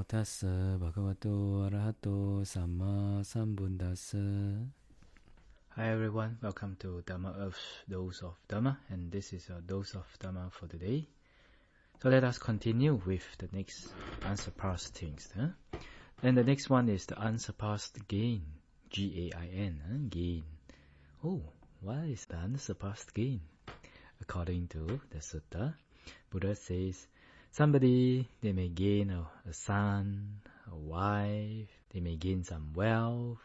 tassa bhagavato arahato samma sambuddhassa. Hi everyone, welcome to Dharma Earth's Dose of Dharma, and this is a dose of Dharma for today. So let us continue with the next unsurpassed things. And the next one is the unsurpassed gain, G-A-I-N, gain. Oh, what is the unsurpassed gain? According to the sutta, Buddha says, somebody, they may gain a son, a wife, they may gain some wealth,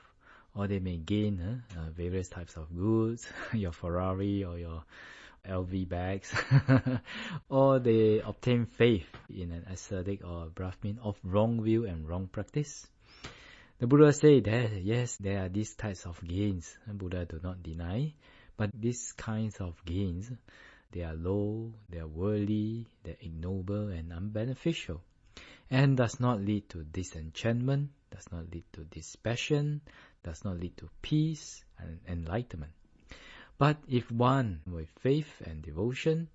or they may gain various types of goods, your Ferrari or your LV bags, or they obtain faith in an ascetic or a Brahmin of wrong view and wrong practice. The Buddha said that, yes, there are these types of gains, Buddha do not deny, but these kinds of gains, they are low, they are worldly, they are ignoble and unbeneficial, and does not lead to disenchantment, does not lead to dispassion, does not lead to peace and enlightenment. But if one with faith and devotion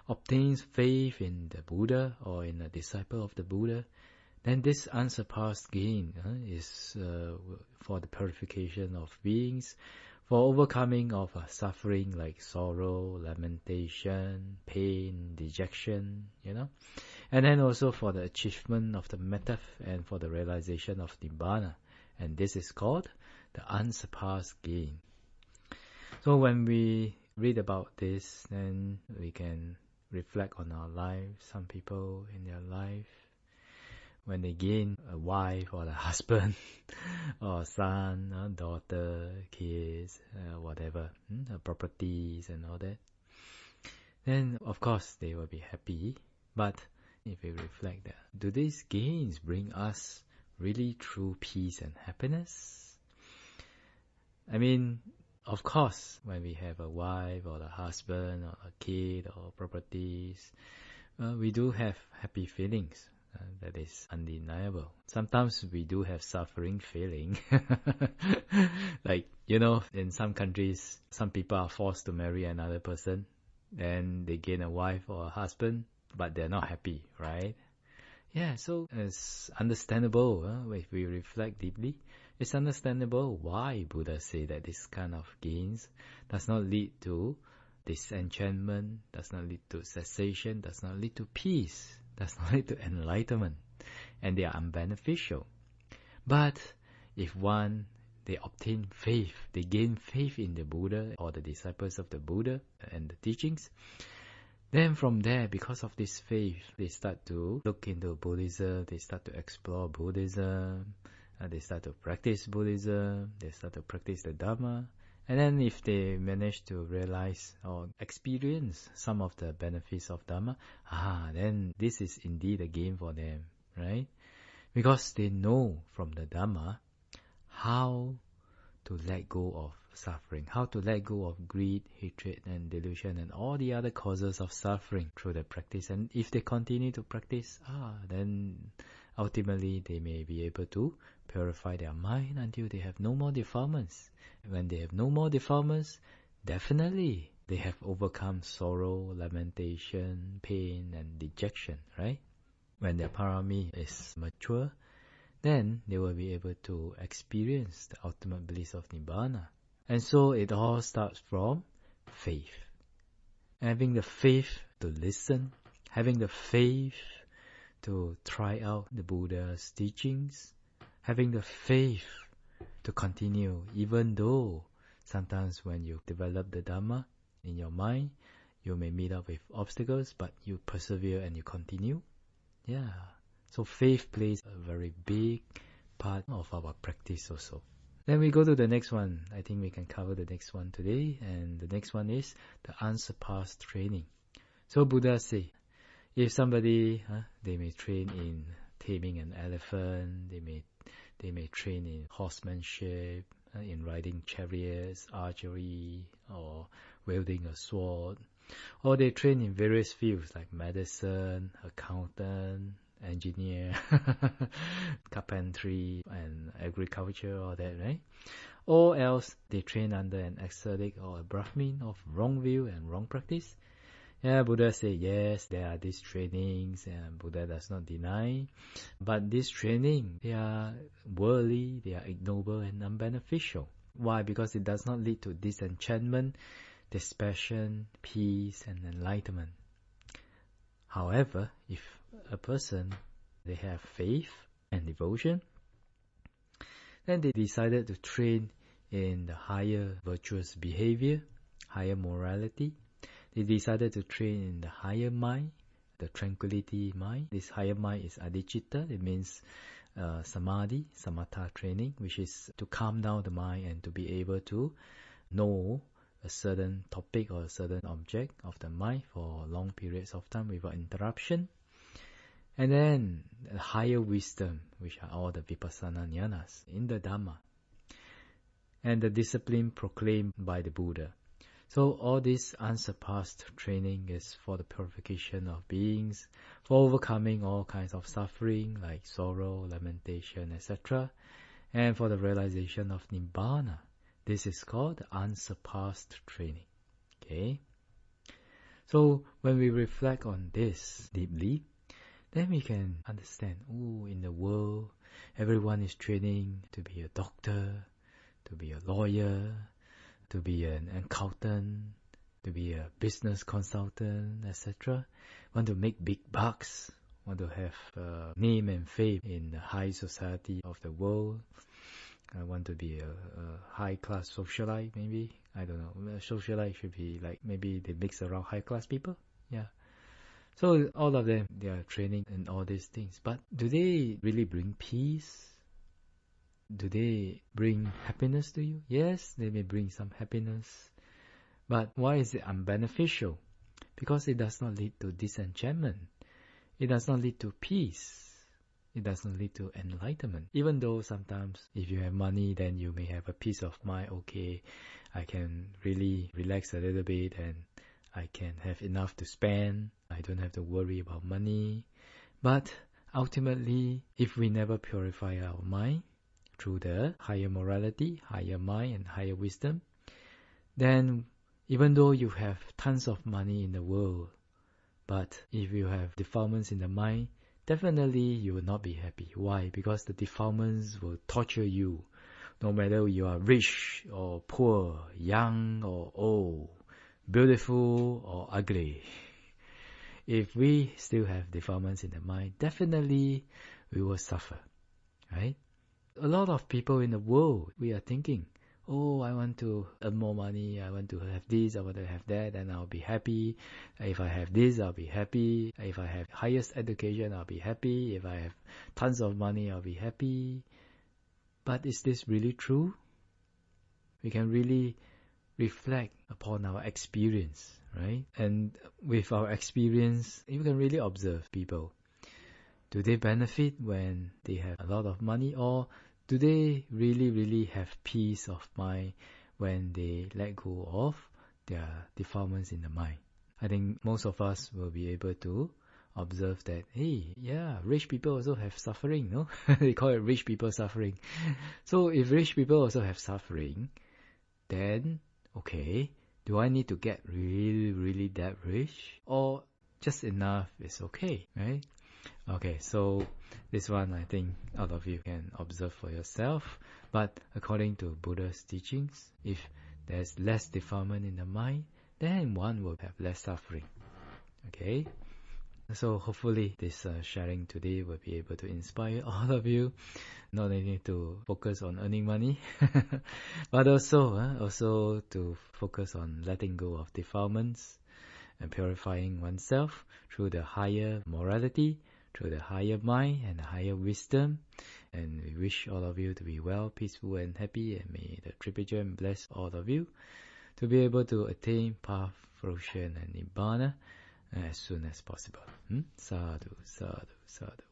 obtains faith in the Buddha or in a disciple of the Buddha, then this unsurpassed gain is for the purification of beings, for overcoming of suffering like sorrow, lamentation, pain, dejection, and then also for the achievement of the metta and for the realization of Nibbana. And this is called the unsurpassed gain. So when we read about this, then we can reflect on our life. Some people in their life, when they gain a wife or a husband or a son, a daughter, kids, whatever, properties and all that, then of course they will be happy. But if we reflect that, do these gains bring us really true peace and happiness? I mean, of course, when we have a wife or a husband or a kid or properties, we do have happy feelings. That is undeniable. Sometimes we do have suffering feeling. Like, in some countries, some people are forced to marry another person, and they gain a wife or a husband, but they're not happy, right? Yeah, so it's understandable if we reflect deeply. It's understandable why Buddha say that this kind of gains does not lead to disenchantment, does not lead to cessation, does not lead to peace, does not lead to enlightenment, and they are unbeneficial. But if they obtain faith, they gain faith in the Buddha or the disciples of the Buddha and the teachings, then from there, because of this faith, they start to look into Buddhism, they start to explore Buddhism, they start to practice Buddhism, they start to practice the Dharma. And then if they manage to realize or experience some of the benefits of Dharma, then this is indeed a gain for them, right? Because they know from the Dharma how to let go of suffering, how to let go of greed, hatred and delusion and all the other causes of suffering through the practice. And if they continue to practice, then ultimately they may be able to purify their mind until they have no more defilements. When they have no more defilements, definitely they have overcome sorrow, lamentation, pain and dejection, right? When their parami is mature, then they will be able to experience the ultimate bliss of Nibbana. And so it all starts from faith. Having the faith to listen, having the faith to try out the Buddha's teachings, having the faith to continue, even though sometimes when you develop the Dhamma in your mind, you may meet up with obstacles, but you persevere and you continue. Yeah. So faith plays a very big part of our practice also. Then we go to the next one. I think we can cover the next one today. And the next one is the unsurpassed training. So Buddha say, if somebody, they may train in taming an elephant, they may train in horsemanship, in riding chariots, archery, or wielding a sword, or they train in various fields like medicine, accountant, engineer, carpentry and agriculture, all that, right? Or else they train under an ascetic or a Brahmin of wrong view and wrong practice. Yeah, Buddha said, yes, there are these trainings, and Buddha does not deny. But these trainings, they are worldly, they are ignoble and unbeneficial. Why? Because it does not lead to disenchantment, dispassion, peace, and enlightenment. However, if a person, they have faith and devotion, then they decided to train in the higher virtuous behavior, higher morality. They decided to train in the higher mind, the tranquility mind. This higher mind is adhicitta. It means samadhi, samatha training, which is to calm down the mind and to be able to know a certain topic or a certain object of the mind for long periods of time without interruption. And then the higher wisdom, which are all the vipassana jnanas in the Dhamma. And the discipline proclaimed by the Buddha. So all this unsurpassed training is for the purification of beings, for overcoming all kinds of suffering like sorrow, lamentation, etc. And for the realization of Nibbana. This is called the unsurpassed training. Okay? So when we reflect on this deeply, then we can understand, in the world, everyone is training to be a doctor, to be a lawyer, to be an accountant, to be a business consultant, etc. Want to make big bucks, want to have name and fame in the high society of the world. I want to be a high-class socialite, maybe. I don't know. Socialite should be like, maybe they mix around high-class people. Yeah. So all of them, they are training in all these things. But do they really bring peace? Do they bring happiness to you? Yes, they may bring some happiness. But why is it unbeneficial? Because it does not lead to disenchantment. It does not lead to peace. It does not lead to enlightenment. Even though sometimes if you have money, then you may have a peace of mind. Okay, I can really relax a little bit and I can have enough to spend. I don't have to worry about money. But ultimately, if we never purify our mind through the higher morality, higher mind and higher wisdom, then even though you have tons of money in the world, but if you have defilements in the mind, definitely you will not be happy. Why? Because the defilements will torture you, no matter you are rich or poor, young or old, beautiful or ugly. If we still have defilements in the mind, definitely we will suffer, right? A lot of people in the world, we are thinking, I want to earn more money, I want to have this, I want to have that, and I'll be happy. If I have this, I'll be happy. If I have highest education, I'll be happy. If I have tons of money, I'll be happy. But is this really true? We can really reflect upon our experience, right? And with our experience, you can really observe people. Do they benefit when they have a lot of money, or do they really have peace of mind when they let go of their defilements in the mind? I think most of us will be able to observe that, rich people also have suffering, no? They call it rich people suffering. So if rich people also have suffering, then, okay, do I need to get really that rich? Or just enough is okay, right? Okay, so this one I think all of you can observe for yourself. But according to Buddha's teachings, if there's less defilement in the mind, then one will have less suffering. Okay? So hopefully this sharing today will be able to inspire all of you, not only to focus on earning money, but also to focus on letting go of defilements and purifying oneself through the higher morality, through the higher mind and the higher wisdom. And we wish all of you to be well, peaceful and happy, and may the Triple Gem bless all of you to be able to attain path, fruition and Nibbana as soon as possible. Sadhu, sadhu, sadhu.